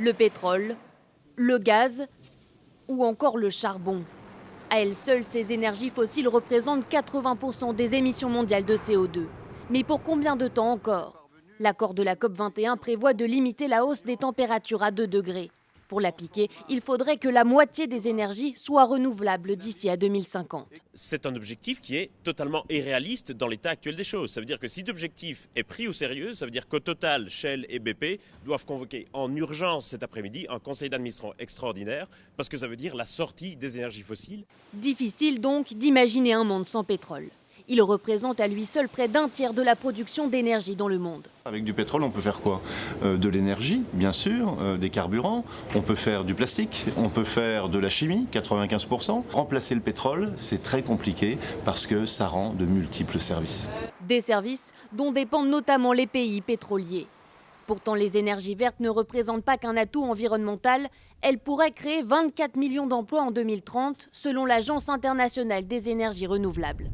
Le pétrole, le gaz ou encore le charbon. À elles seules, ces énergies fossiles représentent 80% des émissions mondiales de CO2. Mais pour combien de temps encore? L'accord de la COP21 prévoit de limiter la hausse des températures à 2 degrés. Pour l'appliquer, il faudrait que la moitié des énergies soient renouvelables d'ici à 2050. C'est un objectif qui est totalement irréaliste dans l'état actuel des choses. Ça veut dire que si l'objectif est pris au sérieux, ça veut dire qu'au total, Shell et BP doivent convoquer en urgence cet après-midi un conseil d'administration extraordinaire, parce que ça veut dire la sortie des énergies fossiles. Difficile donc d'imaginer un monde sans pétrole. Il représente à lui seul près d'un tiers de la production d'énergie dans le monde. Avec du pétrole, on peut faire quoi? De l'énergie, bien sûr, des carburants, on peut faire du plastique, on peut faire de la chimie, 95%. Remplacer le pétrole, c'est très compliqué parce que ça rend de multiples services. Des services dont dépendent notamment les pays pétroliers. Pourtant, les énergies vertes ne représentent pas qu'un atout environnemental. Elles pourraient créer 24 millions d'emplois en 2030, selon l'Agence internationale des énergies renouvelables.